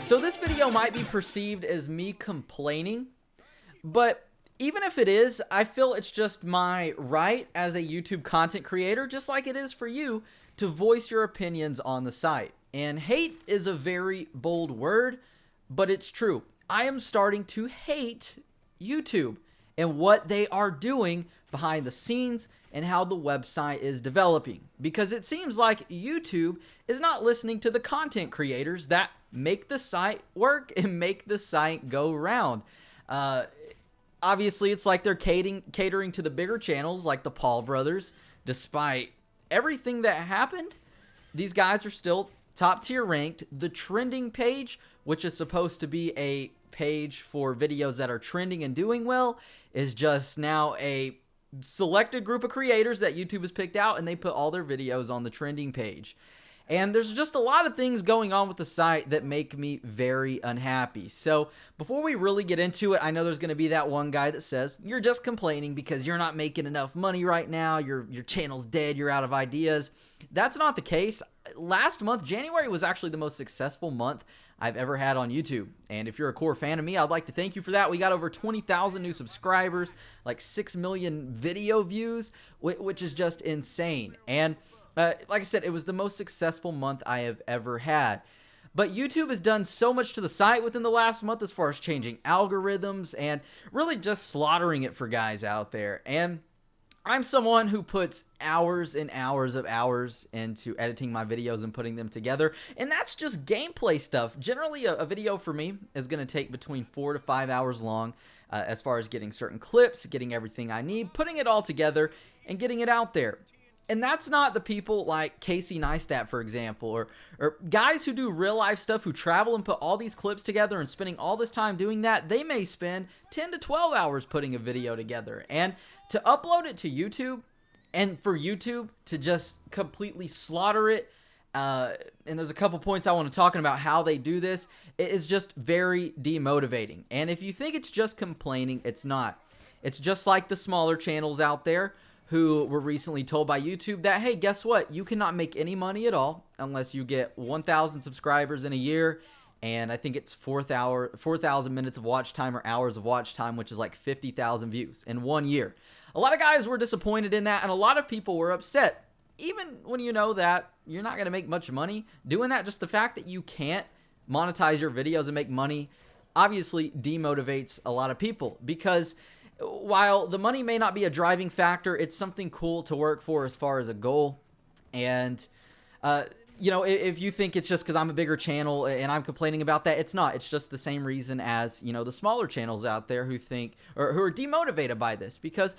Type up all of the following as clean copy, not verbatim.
So this video might be perceived as me complaining, but even if it is, I feel it's just my right as a YouTube content creator, just like it is for you, to voice your opinions on the site. And hate is a very bold word, but it's true. I am starting to hate YouTube and what they are doing behind the scenes and how the website is developing. Because it seems like YouTube is not listening to the content creators that make the site work and make the site go round. Obviously, it's like they're catering to the bigger channels like the Paul brothers. Despite everything that happened, these guys are still top tier ranked. The trending page, which is supposed to be a page for videos that are trending and doing well, is just now a selected group of creators that YouTube has picked out, and they put all their videos on the trending page. And there's just a lot of things going on with the site that make me very unhappy. So before we really get into it, I know there's going to be that one guy that says, you're just complaining because you're not making enough money right now. Your channel's dead. You're out of ideas. That's not the case. Last month, January, was actually the most successful month I've ever had on YouTube. And if you're a core fan of me, I'd like to thank you for that. We got over 20,000 new subscribers, like 6 million video views, which is just insane. And like I said, it was the most successful month I have ever had. But YouTube has done so much to the site within the last month as far as changing algorithms and really just slaughtering it for guys out there. And I'm someone who puts hours and hours of hours into editing my videos and putting them together. And that's just gameplay stuff. Generally, a video for me is going to take between 4 to 5 hours long as far as getting certain clips, getting everything I need, putting it all together, and getting it out there. And that's not the people like Casey Neistat, for example, or guys who do real life stuff, who travel and put all these clips together and spending all this time doing that. They may spend 10 to 12 hours putting a video together. And to upload it to YouTube and for YouTube to just completely slaughter it, and there's a couple points I want to talk about how they do this, it is just very demotivating. And if you think it's just complaining, it's not. It's just like the smaller channels out there who were recently told by YouTube that, hey, guess what? You cannot make any money at all unless you get 1,000 subscribers in a year, and I think it's 4,000 minutes of watch time or hours of watch time, which is like 50,000 views in 1 year. A lot of guys were disappointed in that, and a lot of people were upset. Even when you know that you're not going to make much money, doing that, just the fact that you can't monetize your videos and make money, obviously demotivates a lot of people, because while the money may not be a driving factor, it's something cool to work for as far as a goal. And, you know, if you think it's just because I'm a bigger channel and I'm complaining about that, it's not. It's just the same reason as, you know, the smaller channels out there who think, or who are demotivated by this, because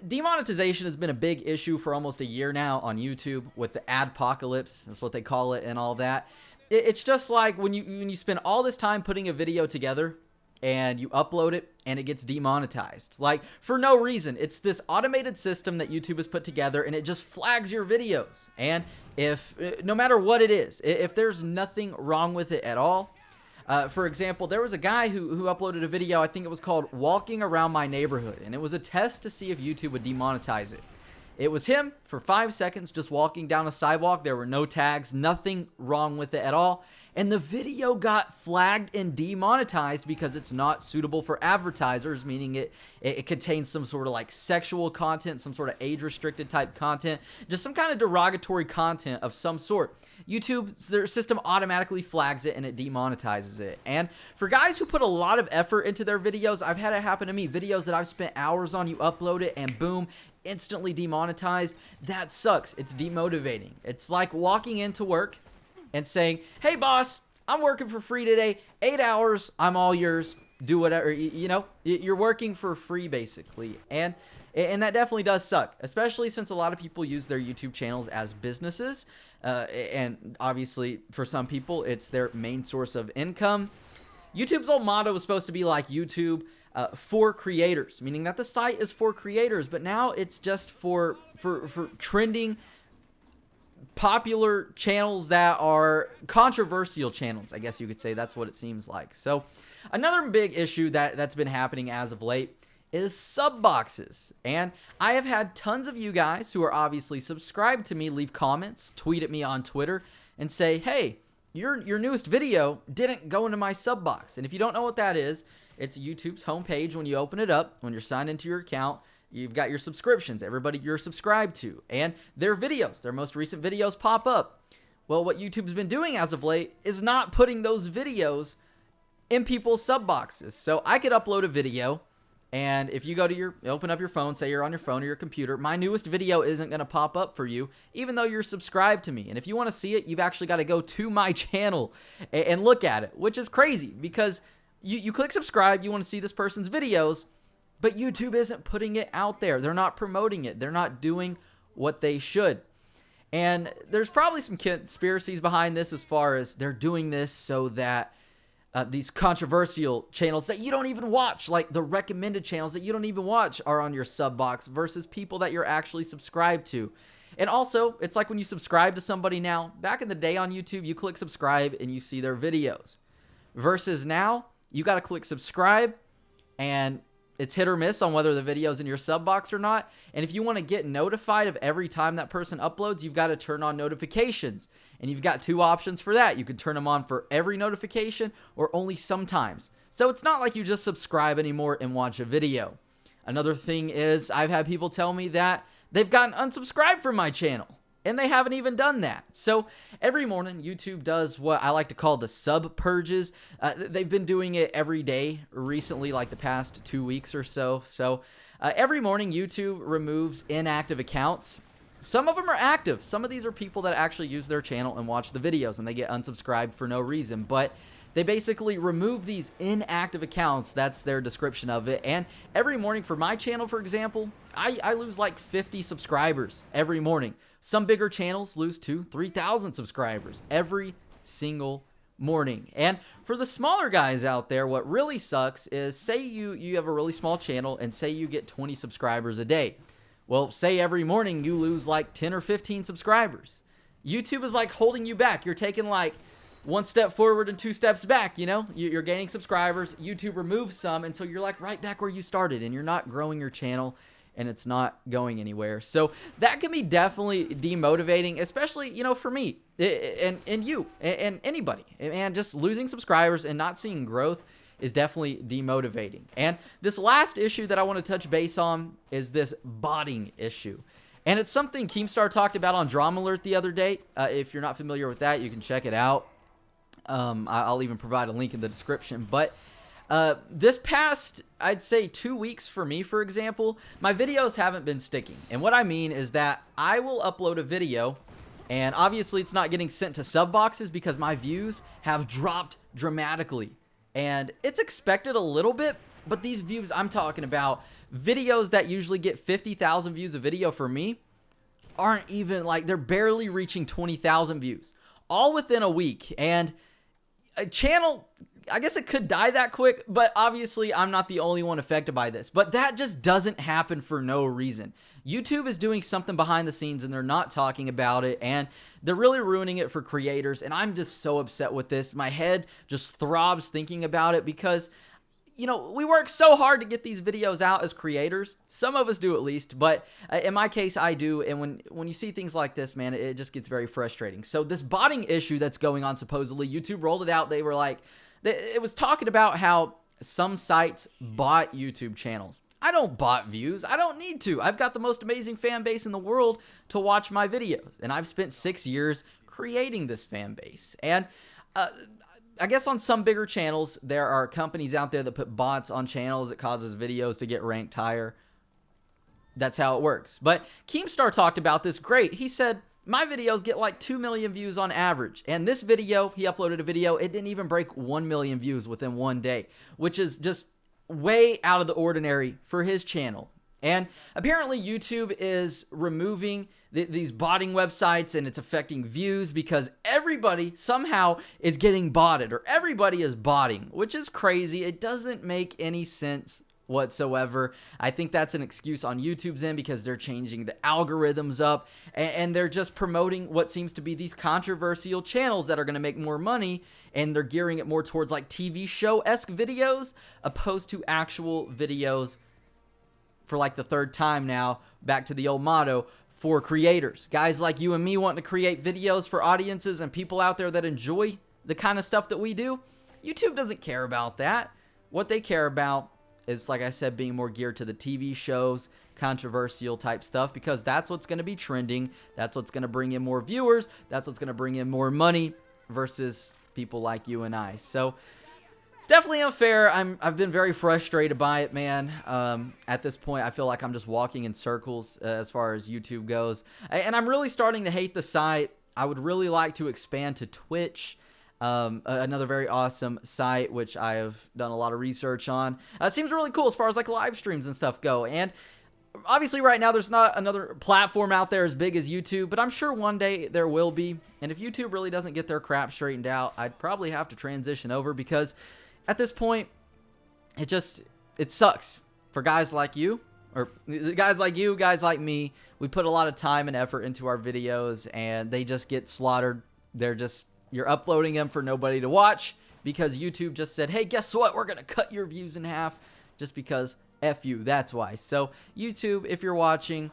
demonetization has been a big issue for almost a year now on YouTube with the adpocalypse. That's what they call it and all that. It's just like when you spend all this time putting a video together and you upload it and it gets demonetized, like for no reason. It's this automated system that YouTube has put together, and it just flags your videos. And if, no matter what it is, if there's nothing wrong with it at all, for example, there was a guy who uploaded a video, I think it was called Walking Around My Neighborhood, and it was a test to see if YouTube would demonetize it. It was him for 5 seconds just walking down a sidewalk. There were no tags, nothing wrong with it at all. And the video got flagged and demonetized because it's not suitable for advertisers, meaning it contains some sort of like sexual content, some sort of age-restricted type content, just some kind of derogatory content of some sort. YouTube, their system automatically flags it and it demonetizes it. And for guys who put a lot of effort into their videos, I've had it happen to me. Videos that I've spent hours on, you upload it and boom, instantly demonetized. That sucks. It's demotivating. It's like walking into work and saying, hey boss, I'm working for free today, 8 hours, I'm all yours, do whatever. You know, you're working for free basically. And that definitely does suck, especially since a lot of people use their YouTube channels as businesses. And obviously for some people, it's their main source of income. YouTube's old motto was supposed to be like YouTube for creators, meaning that the site is for creators, but now it's just for trending popular channels that are controversial channels, I guess you could say. That's what it seems like. So another big issue that's been happening as of late is sub boxes. And I have had tons of you guys who are obviously subscribed to me leave comments, tweet at me on Twitter, and say, hey, your newest video didn't go into my sub box. And if you don't know what that is, it's YouTube's homepage. When you open it up, when you're signed into your account, you've got your subscriptions, everybody you're subscribed to, and their videos, their most recent videos pop up. Well, what YouTube's been doing as of late is not putting those videos in people's sub boxes. So I could upload a video, and if you go to open up your phone, say you're on your phone or your computer, my newest video isn't going to pop up for you, even though you're subscribed to me. And if you want to see it, you've actually got to go to my channel and look at it, which is crazy because you click subscribe, you want to see this person's videos, but YouTube isn't putting it out there. They're not promoting it. They're not doing what they should. And there's probably some conspiracies behind this as far as they're doing this so that these controversial channels that you don't even watch, like the recommended channels that you don't even watch, are on your sub box versus people that you're actually subscribed to. And also, it's like when you subscribe to somebody now, back in the day on YouTube, you click subscribe and you see their videos. Versus now, you got to click subscribe and it's hit or miss on whether the video's in your sub box or not. And if you want to get notified of every time that person uploads, you've got to turn on notifications. And you've got two options for that. You can turn them on for every notification or only sometimes. So it's not like you just subscribe anymore and watch a video. Another thing is I've had people tell me that they've gotten unsubscribed from my channel. And they haven't even done that. So every morning, YouTube does what I like to call the sub purges. They've been doing it every day recently, like the past 2 weeks or so. So every morning, YouTube removes inactive accounts. Some of them are active. Some of these are people that actually use their channel and watch the videos, and they get unsubscribed for no reason. But they basically remove these inactive accounts. That's their description of it. And every morning for my channel, for example, I lose like 50 subscribers every morning. Some bigger channels lose 2,000-3,000 subscribers every single morning. And for the smaller guys out there, what really sucks is, say you have a really small channel and say you get 20 subscribers a day. Well, say every morning you lose like 10 or 15 subscribers. YouTube is like holding you back. You're taking like one step forward and 2 steps back, you know? You're gaining subscribers. YouTube removes some until you're like right back where you started and you're not growing your channel and it's not going anywhere. So that can be definitely demotivating, especially, you know, for me and you and anybody. And just losing subscribers and not seeing growth is definitely demotivating. And this last issue that I want to touch base on is this botting issue. And it's something Keemstar talked about on Drama Alert the other day. If you're not familiar with that, you can check it out. I'll even provide a link in the description. But this past, I'd say 2 weeks for me, for example, my videos haven't been sticking. And what I mean is that I will upload a video, and obviously it's not getting sent to sub boxes because my views have dropped dramatically. And it's expected a little bit, but these views I'm talking about, videos that usually get 50,000 views a video for me, aren't even, like, they're barely reaching 20,000 views. All within a week. And a channel, I guess it could die that quick, but obviously I'm not the only one affected by this. But that just doesn't happen for no reason. YouTube is doing something behind the scenes and they're not talking about it, and they're really ruining it for creators, and I'm just so upset with this. My head just throbs thinking about it because, you know, we work so hard to get these videos out as creators. Some of us do at least, but in my case, I do. And when you see things like this, man, it just gets very frustrating. So this botting issue that's going on, supposedly, YouTube rolled it out. They were like, it was talking about how some sites bot YouTube channels. I don't bot views. I don't need to. I've got the most amazing fan base in the world to watch my videos. And I've spent 6 years creating this fan base. And I guess on some bigger channels, there are companies out there that put bots on channels. It causes videos to get ranked higher. That's how it works. But Keemstar talked about this great. He said, my videos get like 2 million views on average. And this video, he uploaded a video, it didn't even break 1 million views within one day, which is just way out of the ordinary for his channel. And apparently YouTube is removing these botting websites, and it's affecting views because everybody somehow is getting botted, or everybody is botting, which is crazy. It doesn't make any sense whatsoever. I think that's an excuse on YouTube's end because they're changing the algorithms up, and they're just promoting what seems to be these controversial channels that are going to make more money, and they're gearing it more towards like TV show-esque videos opposed to actual videos. For like the third time now, back to the old motto, for creators. Guys like you and me wanting to create videos for audiences and people out there that enjoy the kind of stuff that we do. YouTube doesn't care about that. What they care about is, like I said, being more geared to the TV shows, controversial type stuff, because that's what's going to be trending. That's what's going to bring in more viewers. That's what's going to bring in more money versus people like you and I. So it's definitely unfair. I've been very frustrated by it, man. At this point, I feel like I'm just walking in circles as far as YouTube goes. And I'm really starting to hate the site. I would really like to expand to Twitch. Another very awesome site, which I have done a lot of research on. It seems really cool as far as like live streams and stuff go. And obviously right now there's not another platform out there as big as YouTube, but I'm sure one day there will be. And if YouTube really doesn't get their crap straightened out, I'd probably have to transition over, because at this point, it sucks for guys like you, or guys like you, guys like me. We put a lot of time and effort into our videos, and they just get slaughtered. You're uploading them for nobody to watch because YouTube just said, hey, guess what? We're going to cut your views in half just because F you. That's why. So YouTube, if you're watching,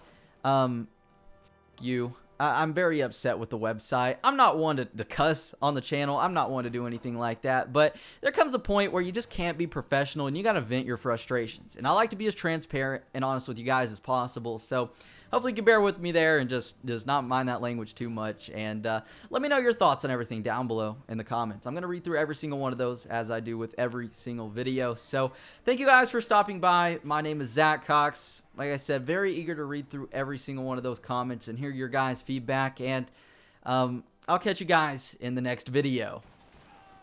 you. I'm very upset with the website. I'm not one to cuss on the channel. I'm not one to do anything like that. But there comes a point where you just can't be professional and you got to vent your frustrations. And I like to be as transparent and honest with you guys as possible. So hopefully you can bear with me there and just not mind that language too much. And let me know your thoughts on everything down below in the comments. I'm going to read through every single one of those as I do with every single video. So thank you guys for stopping by. My name is Zach Cox. Like I said, very eager to read through every single one of those comments and hear your guys' feedback. And I'll catch you guys in the next video.